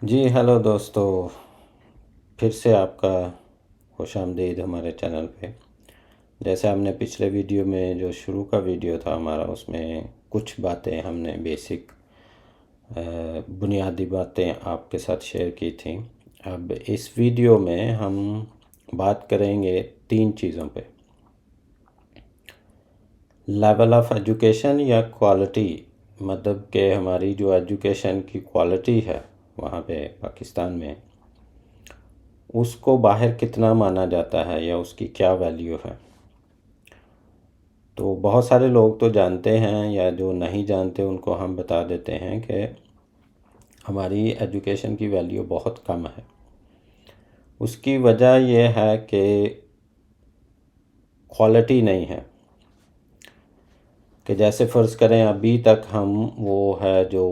जी hello दोस्तों। फिर से आपका खुशामदीद हमारे चैनल पे। जैसे हमने पिछले वीडियो में जो शुरू का वीडियो था हमारा, उसमें कुछ बातें हमने बेसिक बुनियादी बातें आपके साथ शेयर की थी। अब इस वीडियो में हम बात करेंगे 3 चीज़ों पे। लेवल ऑफ एजुकेशन या क्वालिटी, मतलब कि हमारी जो एजुकेशन की क्वालिटी है वहाँ पे पाकिस्तान में, उसको बाहर कितना माना जाता है या उसकी क्या वैल्यू है। तो बहुत सारे लोग तो जानते हैं, या जो नहीं जानते उनको हम बता देते हैं कि हमारी एजुकेशन की वैल्यू बहुत कम है। उसकी वजह यह है कि क्वालिटी नहीं है। कि जैसे फ़र्ज़ करें अभी तक हम वो है जो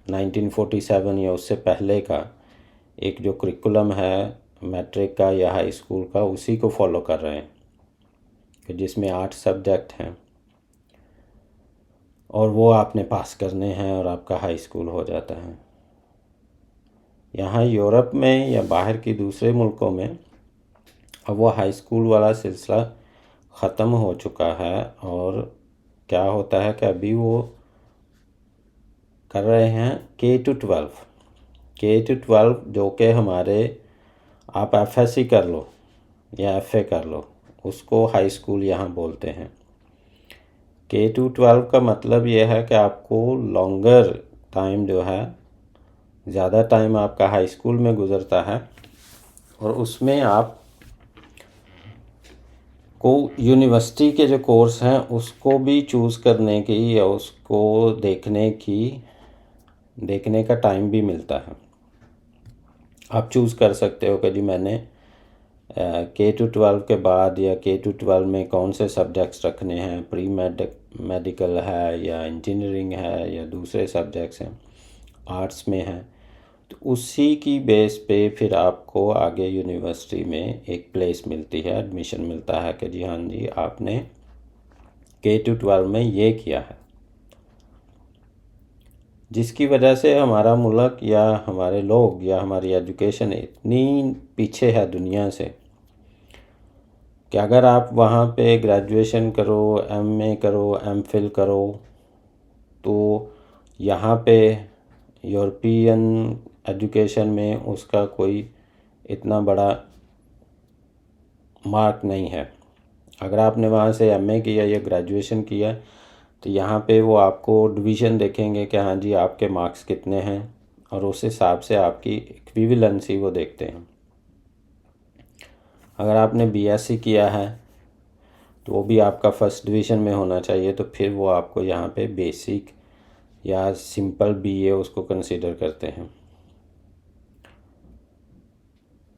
1947 या उससे पहले का एक जो करिकुलम है मैट्रिक का या हाई स्कूल का, उसी को फॉलो कर रहे हैं कि जिसमें 8 सब्जेक्ट हैं और वो आपने पास करने हैं और आपका हाई स्कूल हो जाता है। यहाँ यूरोप में या बाहर की दूसरे मुल्कों में अब वो हाई स्कूल वाला सिलसिला ख़त्म हो चुका है, और क्या होता है कि अभी वो कर रहे हैं K to 12। K to 12 जो कि हमारे, आप FSC कर लो या FA कर लो, उसको हाई स्कूल यहाँ बोलते हैं। K to 12 का मतलब ये है कि आपको लॉन्गर टाइम जो है, ज़्यादा टाइम आपका हाई स्कूल में गुज़रता है, और उसमें आप को यूनिवर्सिटी के जो कोर्स हैं उसको भी चूज़ करने की या उसको देखने का टाइम भी मिलता है। आप चूज़ कर सकते हो कि जी मैंने K to 12 के बाद या K to 12 में कौन से सब्जेक्ट्स रखने हैं, प्री मेडिकल है या इंजीनियरिंग है या दूसरे सब्जेक्ट्स हैं, आर्ट्स में है। तो उसी की बेस पे फिर आपको आगे यूनिवर्सिटी में एक प्लेस मिलती है, एडमिशन मिलता है कि जी हाँ जी आपने K to 12 में ये किया है। जिसकी वजह से हमारा मुल्क या हमारे लोग या हमारी एजुकेशन इतनी पीछे है दुनिया से कि अगर आप वहाँ पे ग्रेजुएशन करो, MA करो, MPhil करो, तो यहाँ पे यूरोपियन एजुकेशन में उसका कोई इतना बड़ा मार्क नहीं है। अगर आपने वहाँ से MA किया या ग्रेजुएशन किया तो यहाँ पे वो आपको डिवीज़न देखेंगे कि हाँ जी आपके मार्क्स कितने हैं, और उस हिसाब से आपकी इक्विवेलेंसी वो देखते हैं। अगर आपने BSc किया है तो वो भी आपका फर्स्ट डिवीज़न में होना चाहिए, तो फिर वो आपको यहाँ पे बेसिक या सिंपल BA उसको कंसीडर करते हैं।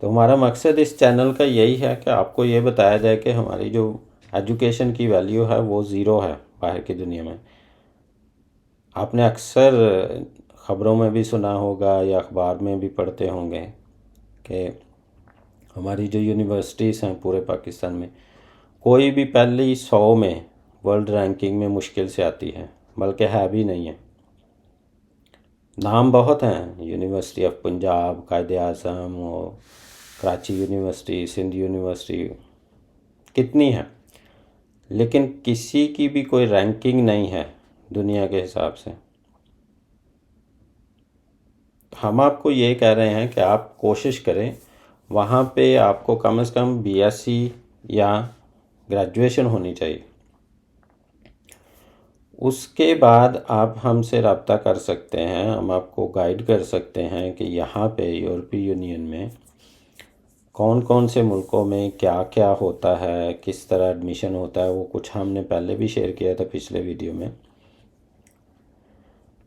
तो हमारा मकसद इस चैनल का यही है कि आपको ये बताया जाए कि हमारी जो एजुकेशन की वैल्यू है वो ज़ीरो है बाहर की दुनिया में। आपने अक्सर ख़बरों में भी सुना होगा या अखबार में भी पढ़ते होंगे कि हमारी जो यूनिवर्सिटीज़ हैं पूरे पाकिस्तान में, कोई भी पहली 100 में वर्ल्ड रैंकिंग में मुश्किल से आती है, बल्कि है भी नहीं है। नाम बहुत हैं, यूनिवर्सिटी ऑफ पंजाब, कायदे आज़म, और कराची यूनिवर्सिटी, सिंध यूनिवर्सिटी, कितनी हैं, लेकिन किसी की भी कोई रैंकिंग नहीं है दुनिया के हिसाब से। हम आपको ये कह रहे हैं कि आप कोशिश करें, वहाँ पे आपको कम से कम BSc या ग्रेजुएशन होनी चाहिए। उसके बाद आप हमसे रब्ता कर सकते हैं, हम आपको गाइड कर सकते हैं कि यहाँ पे यूरोपीय यूनियन में कौन कौन से मुल्कों में क्या क्या होता है, किस तरह एडमिशन होता है। वो कुछ हमने पहले भी शेयर किया था पिछले वीडियो में।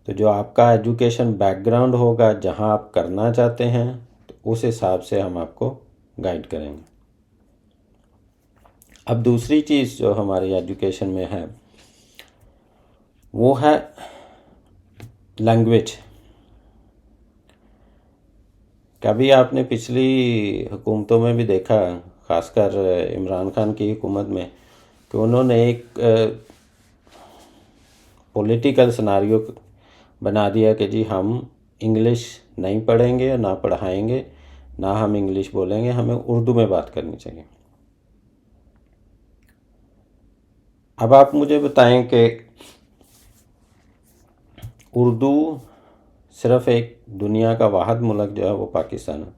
तो जो आपका एजुकेशन बैकग्राउंड होगा, जहाँ आप करना चाहते हैं, तो उस हिसाब से हम आपको गाइड करेंगे। अब दूसरी चीज़ जो हमारी एजुकेशन में है वो है लैंग्वेज। कभी आपने पिछली हुकूमतों में भी देखा, ख़ासकर इमरान खान की हुकूमत में, कि उन्होंने एक पॉलिटिकल सिनारियो बना दिया कि जी हम इंग्लिश नहीं पढ़ेंगे, ना पढ़ाएंगे, ना हम इंग्लिश बोलेंगे, हमें उर्दू में बात करनी चाहिए। अब आप मुझे बताएं कि उर्दू सिर्फ़ एक दुनिया का वाहिद मुल्क जो है वो पाकिस्तान है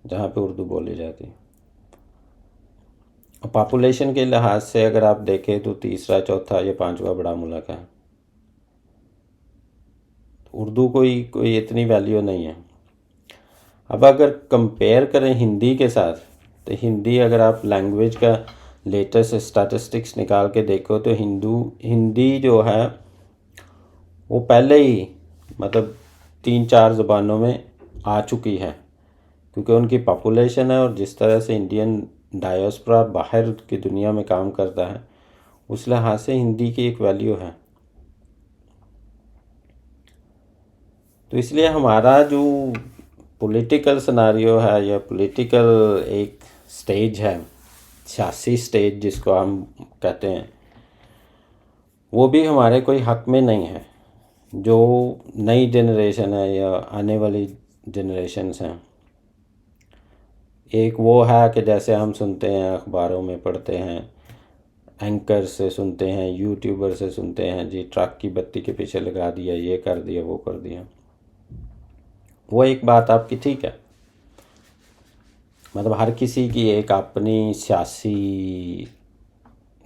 जहाँ पे उर्दू बोली जाती है। पॉपुलेशन के लिहाज से अगर आप देखें तो तीसरा, चौथा या पांचवा बड़ा मुल्क है। उर्दू कोई इतनी वैल्यू नहीं है। अब अगर कंपेयर करें हिंदी के साथ, तो हिंदी अगर आप लैंग्वेज का लेटेस्ट स्टैटिस्टिक्स निकाल के देखो तो हिंदी जो है वो पहले ही मतलब 3-4 ज़बानों में आ चुकी है, क्योंकि उनकी पॉपुलेशन है और जिस तरह से इंडियन डायस्पोरा बाहर की दुनिया में काम करता है, उस लिहाज से हिंदी की एक वैल्यू है। तो इसलिए हमारा जो पॉलिटिकल सिनारियो है या पॉलिटिकल एक स्टेज है, सियासी स्टेज जिसको हम कहते हैं, वो भी हमारे कोई हक में नहीं है। जो नई जनरेशन है या आने वाली जनरेशन्स हैं, एक वो है कि जैसे हम सुनते हैं, अखबारों में पढ़ते हैं, एंकर से सुनते हैं, यूट्यूबर से सुनते हैं, जी ट्रक की बत्ती के पीछे लगा दिया, ये कर दिया, वो कर दिया। वो एक बात आपकी ठीक है, मतलब हर किसी की एक अपनी सियासी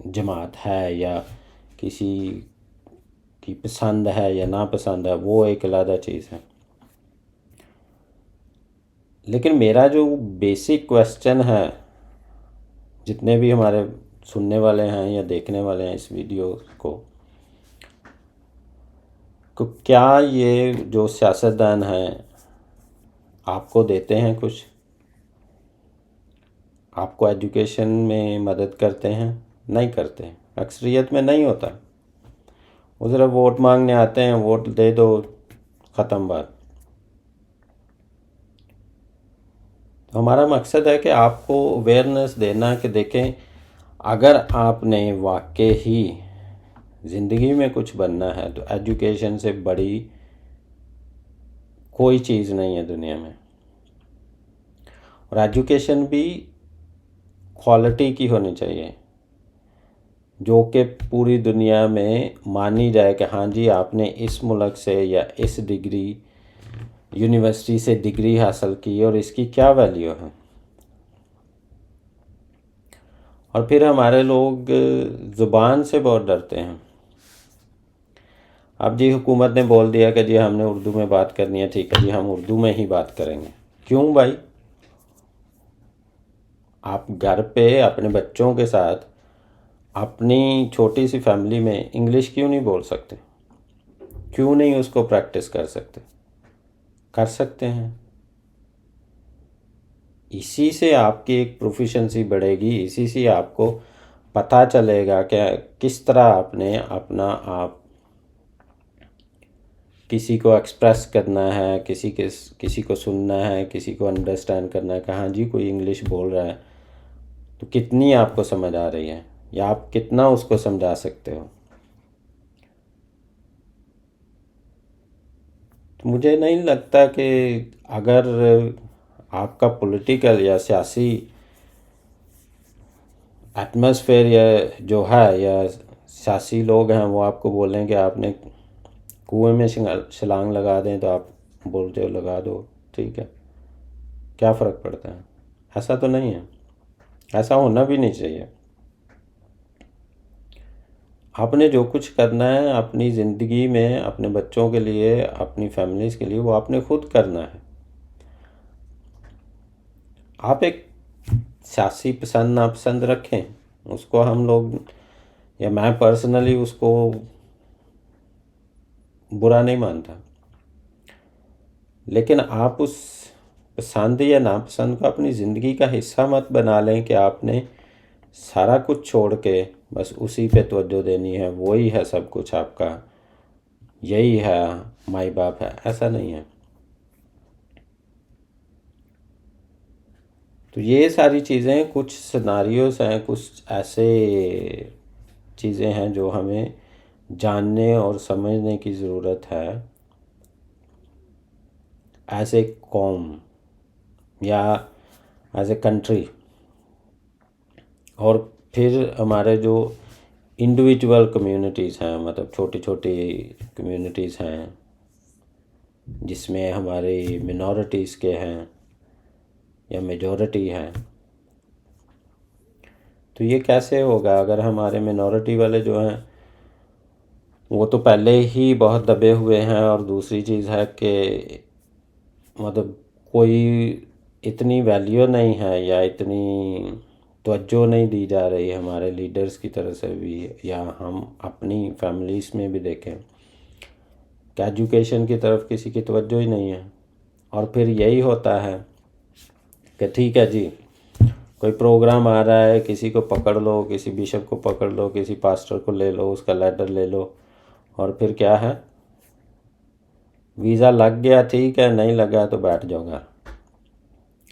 जमात है या किसी की पसंद है या नापसंद है, वो एक अलग चीज़ है। लेकिन मेरा जो बेसिक क्वेश्चन है, जितने भी हमारे सुनने वाले हैं या देखने वाले हैं इस वीडियो को, तो क्या ये जो सियासतदान हैं आपको देते हैं कुछ, आपको एजुकेशन में मदद करते हैं? नहीं करते, अक्सरियत में नहीं होता। वो ज़रा वोट मांगने आते हैं, वोट दे दो, ख़त्म बात। तो हमारा मकसद है कि आपको अवेयरनेस देना कि देखें, अगर आपने वाकई ही ज़िंदगी में कुछ बनना है तो एजुकेशन से बड़ी कोई चीज़ नहीं है दुनिया में। और एजुकेशन भी क्वालिटी की होनी चाहिए, जो कि पूरी दुनिया में मानी जाए कि हाँ जी, आपने इस मुल्क से या इस यूनिवर्सिटी से डिग्री हासिल की और इसकी क्या वैल्यू है। और फिर हमारे लोग ज़ुबान से बहुत डरते हैं। अब जी हुकूमत ने बोल दिया कि जी हमने उर्दू में बात करनी है, ठीक है जी, हम उर्दू में ही बात करेंगे। क्यों भाई? आप घर पे अपने बच्चों के साथ अपनी छोटी सी फैमिली में इंग्लिश क्यों नहीं बोल सकते? क्यों नहीं उसको प्रैक्टिस कर सकते? कर सकते हैं। इसी से आपकी एक प्रोफिशेंसी बढ़ेगी, इसी से आपको पता चलेगा कि किस तरह आपने अपना आप किसी को एक्सप्रेस करना है, किसी को सुनना है, किसी को अंडरस्टैंड करना है कि हाँ जी कोई इंग्लिश बोल रहा है तो कितनी आपको समझ आ रही है या आप कितना उसको समझा सकते हो। तो मुझे नहीं लगता कि अगर आपका पॉलिटिकल या सियासी एटमॉस्फेयर या जो है या सियासी लोग हैं वो आपको बोलें कि आपने कुएं में छलांग लगा दें, तो आप बोलते हो लगा दो, ठीक है, क्या फ़र्क पड़ता है? ऐसा तो नहीं है, ऐसा होना भी नहीं चाहिए। आपने जो कुछ करना है अपनी ज़िंदगी में, अपने बच्चों के लिए, अपनी फैमिलीज़ के लिए, वो आपने खुद करना है। आप एक सियासी पसंद नापसंद रखें, उसको हम लोग या मैं पर्सनली उसको बुरा नहीं मानता, लेकिन आप उस पसंद या नापसंद को अपनी ज़िंदगी का हिस्सा मत बना लें कि आपने सारा कुछ छोड़ के बस उसी पे तवज्जो देनी है, वही है सब कुछ आपका, यही है माई बाप है। ऐसा नहीं है। तो ये सारी चीज़ें, कुछ सिनारियोस हैं, कुछ ऐसे चीज़ें हैं जो हमें जानने और समझने की ज़रूरत है। एज ए कॉम या एज ए कंट्री, और फिर हमारे जो इंडिविजुअल कम्युनिटीज़ हैं, मतलब छोटी छोटी कम्युनिटीज़ हैं जिसमें हमारी मिनॉरिटीज़ के हैं या मेजॉरिटी हैं, तो ये कैसे होगा अगर हमारे मिनॉरिटी वाले जो हैं वो तो पहले ही बहुत दबे हुए हैं, और दूसरी चीज़ है कि मतलब कोई इतनी वैल्यू नहीं है या इतनी तवज्जो नहीं दी जा रही हमारे लीडर्स की तरफ से भी, या हम अपनी फैमिलीज़ में भी देखें कि एजुकेशन की तरफ किसी की तवज्जो ही नहीं है। और फिर यही होता है कि ठीक है जी, कोई प्रोग्राम आ रहा है, किसी को पकड़ लो, किसी बिशप को पकड़ लो, किसी पास्टर को ले लो, उसका लेटर ले लो, और फिर क्या है, वीज़ा लग गया ठीक है, नहीं लगा तो बैठ जाओ घर।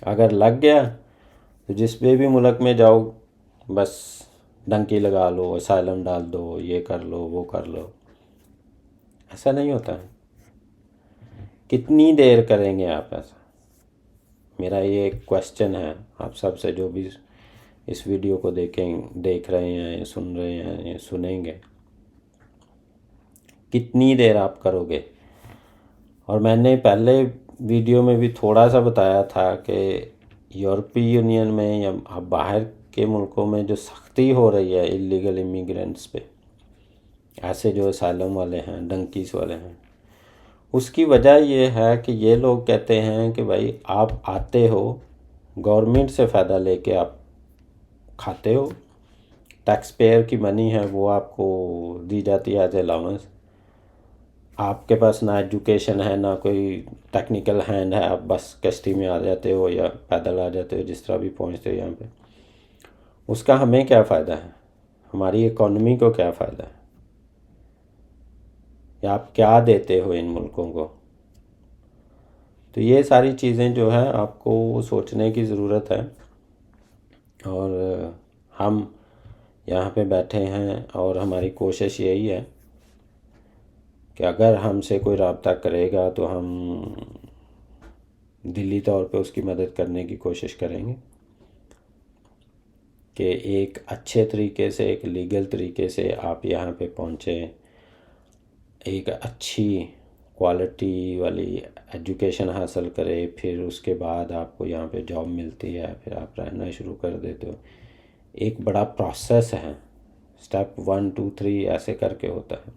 अगर लग गया तो जिस भी मुल्क में जाओ बस डंकी लगा लो, असाइलम डाल दो, ये कर लो वो कर लो। ऐसा नहीं होता है। कितनी देर करेंगे आप ऐसा? मेरा ये क्वेश्चन है आप सब से, जो भी इस वीडियो को देख रहे हैं, सुन रहे हैं, या सुनेंगे, कितनी देर आप करोगे? और मैंने पहले वीडियो में भी थोड़ा सा बताया था कि यूरोपीय यूनियन में या बाहर के मुल्कों में जो सख्ती हो रही है इलीगल इमिग्रेंट्स पे, ऐसे जो असाइलम वाले हैं, डंकीस वाले हैं, उसकी वजह ये है कि ये लोग कहते हैं कि भाई आप आते हो, गवर्नमेंट से फ़ायदा लेके आप खाते हो, टैक्स पेयर की मनी है वो आपको दी जाती है एज अलाउंस। आपके पास ना एजुकेशन है, ना कोई टेक्निकल हैंड है, आप बस कश्ती में आ जाते हो या पैदल आ जाते हो, जिस तरह भी पहुंचते हो यहाँ पे। उसका हमें क्या फ़ायदा है? हमारी इकोनॉमी को क्या फ़ायदा है? या आप क्या देते हो इन मुल्कों को? तो ये सारी चीज़ें जो है आपको सोचने की ज़रूरत है। और हम यहाँ पे बैठे हैं और हमारी कोशिश यही है कि अगर हमसे कोई रब्ता करेगा तो हम दिली तौर पे उसकी मदद करने की कोशिश करेंगे कि एक अच्छे तरीके से, एक लीगल तरीके से आप यहाँ पे पहुँचें, एक अच्छी क्वालिटी वाली एजुकेशन हासिल करें, फिर उसके बाद आपको यहाँ पे जॉब मिलती है, फिर आप रहना शुरू कर देते हो। एक बड़ा प्रोसेस है, स्टेप 1 2 3 ऐसे करके होता है।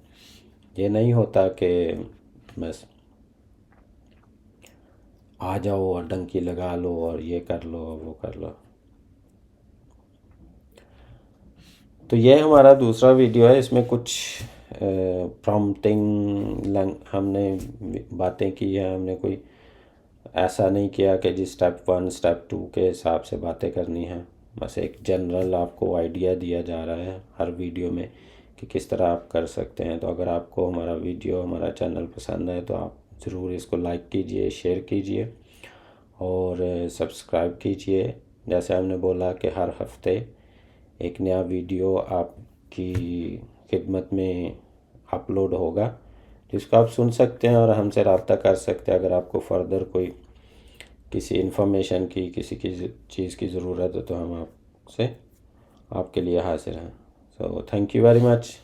ये नहीं होता कि बस आ जाओ और डंकी लगा लो और ये कर लो वो कर लो। तो ये हमारा दूसरा वीडियो है, इसमें कुछ प्रॉम्प्टिंग हमने बातें की हैं। हमने कोई ऐसा नहीं किया कि जी स्टेप 1 स्टेप 2 के हिसाब से बातें करनी है। बस एक जनरल आपको आइडिया दिया जा रहा है हर वीडियो में कि किस तरह आप कर सकते हैं। तो अगर आपको हमारा वीडियो, हमारा चैनल पसंद है तो आप ज़रूर इसको लाइक कीजिए, शेयर कीजिए और सब्सक्राइब कीजिए। जैसे हमने बोला कि हर हफ्ते एक नया वीडियो आपकी खिदमत में अपलोड होगा, जिसको आप सुन सकते हैं और हमसे रब्ता कर सकते हैं। अगर आपको फर्दर कोई किसी इन्फॉर्मेशन की, किसी की चीज़ की ज़रूरत है तो हम आपसे आपके लिए हाजिर हैं। So thank you very much.